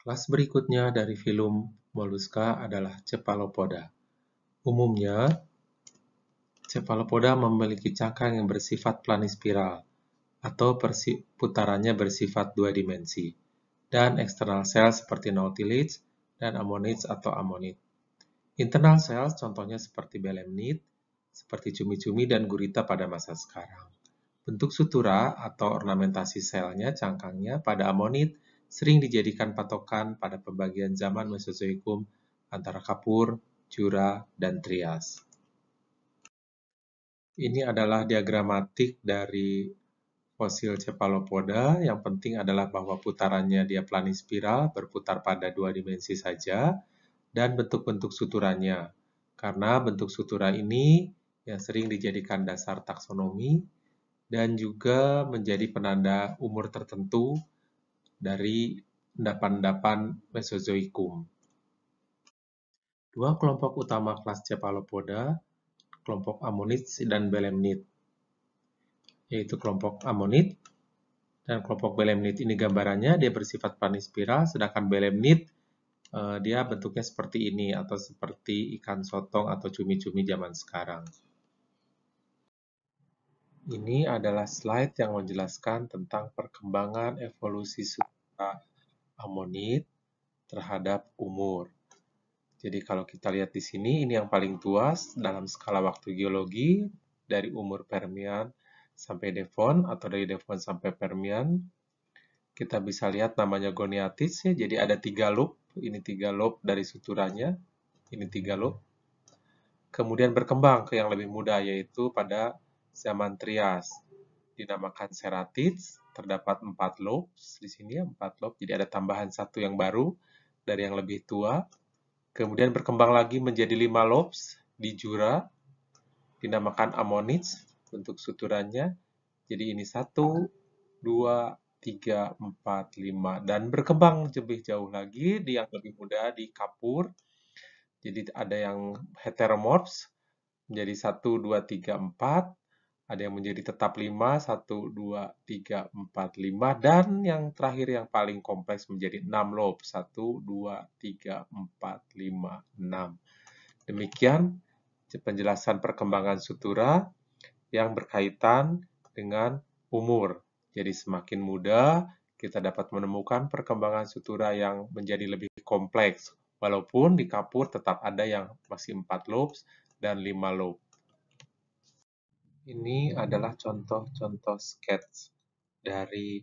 Kelas berikutnya dari filum Mollusca adalah Cephalopoda. Umumnya, Cephalopoda memiliki cangkang yang bersifat planispiral atau putarannya bersifat dua dimensi, dan eksternal sel seperti nautilids dan ammonids atau ammonid. Internal sel contohnya seperti belemnit, seperti cumi-cumi dan gurita pada masa sekarang. Bentuk sutura atau ornamentasi selnya, cangkangnya pada ammonid sering dijadikan patokan pada pembagian zaman Mesozoikum antara Kapur, Jura, dan Trias. Ini adalah diagramatik dari fosil Cephalopoda. Yang penting adalah bahwa putarannya dia planispiral, berputar pada dua dimensi saja, dan bentuk-bentuk suturanya. Karena bentuk sutura ini yang sering dijadikan dasar taksonomi dan juga menjadi penanda umur tertentu dari endapan-endapan Mesozoikum. Dua kelompok utama kelas Cephalopoda, kelompok ammonid dan belemnit, yaitu kelompok ammonid dan kelompok belemnit. Ini gambarannya, dia bersifat planispiral, sedangkan belemnit dia bentuknya seperti ini, atau seperti ikan sotong atau cumi-cumi zaman sekarang. Ini adalah slide yang menjelaskan tentang perkembangan evolusi sutra ammonid terhadap umur. Jadi kalau kita lihat di sini, ini yang paling tua dalam skala waktu geologi, dari umur Permian sampai Devon, atau dari Devon sampai Permian. Kita bisa lihat namanya Goniatis, ya. Jadi ada 3 loop, ini 3 loop dari suturanya, ini 3 loop. Kemudian berkembang ke yang lebih muda, yaitu pada zaman Trias. Dinamakan Ceratids, terdapat 4 lobes di sini, 4 lobe, jadi ada tambahan satu yang baru dari yang lebih tua. Kemudian berkembang lagi menjadi 5 lobes di Jura, dinamakan Ammonids, bentuk suturannya. Jadi ini 1, 2, 3, 4, 5, dan berkembang lebih jauh lagi di yang lebih muda di Kapur. Jadi ada yang heteromorphs, menjadi 1, 2, 3, 4. Ada yang menjadi tetap 5, 1, 2, 3, 4, 5. Dan yang terakhir yang paling kompleks menjadi 6 lobe, 1, 2, 3, 4, 5, 6. Demikian penjelasan perkembangan sutura yang berkaitan dengan umur. Jadi semakin muda, kita dapat menemukan perkembangan sutura yang menjadi lebih kompleks. Walaupun di Kapur tetap ada yang masih 4 lobes dan 5 lobe. Ini adalah contoh-contoh sketch dari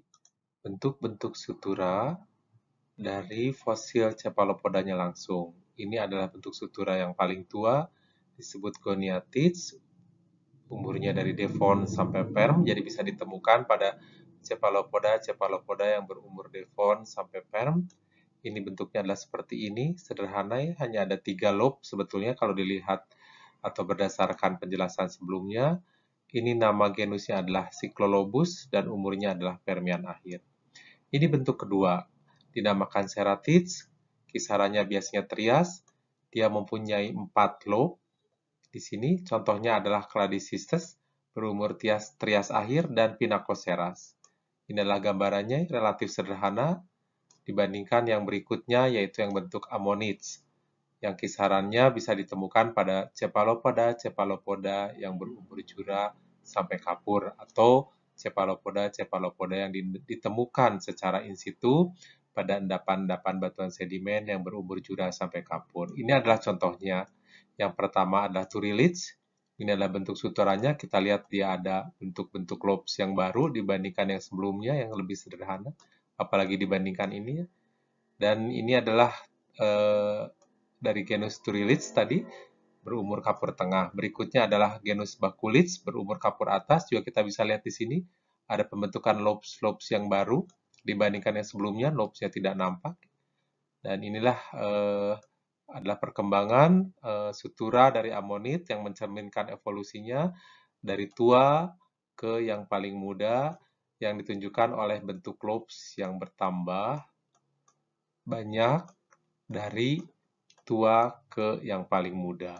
bentuk-bentuk sutura dari fosil Cephalopodanya langsung. Ini adalah bentuk sutura yang paling tua, disebut Goniatids. Umurnya dari Devon sampai Perm, jadi bisa ditemukan pada Cephalopoda yang berumur Devon sampai Perm. Ini bentuknya adalah seperti ini, sederhana ya, hanya ada 3 lobe sebetulnya kalau dilihat atau berdasarkan penjelasan sebelumnya. Ini nama genusnya adalah Cyclolobus dan umurnya adalah Permian akhir. Ini bentuk kedua, dinamakan Ceratids, kisarannya biasanya Trias. Dia mempunyai 4 lobe. Di sini contohnya adalah Cladicystes, berumur Trias akhir, dan Pinacoceras. Ini adalah gambarannya, relatif sederhana dibandingkan yang berikutnya, yaitu yang bentuk Ammonids, yang kisarannya bisa ditemukan pada Cephalopoda yang berumur Jura sampai Kapur, atau Cephalopoda yang ditemukan secara in situ pada endapan-endapan batuan sedimen yang berumur Jura sampai Kapur. Ini adalah contohnya. Yang pertama adalah Turilids. Ini adalah bentuk suturanya. Kita lihat dia ada bentuk-bentuk lobes yang baru dibandingkan yang sebelumnya yang lebih sederhana, apalagi dibandingkan ini. Dan ini adalah dari genus Turilids tadi, berumur Kapur tengah. Berikutnya adalah genus Baculids, berumur Kapur atas. Juga kita bisa lihat di sini ada pembentukan lobes yang baru dibandingkan yang sebelumnya, lobesnya tidak nampak. Dan inilah adalah perkembangan sutura dari ammonid yang mencerminkan evolusinya dari tua ke yang paling muda, yang ditunjukkan oleh bentuk lobes yang bertambah banyak dari tua ke yang paling muda.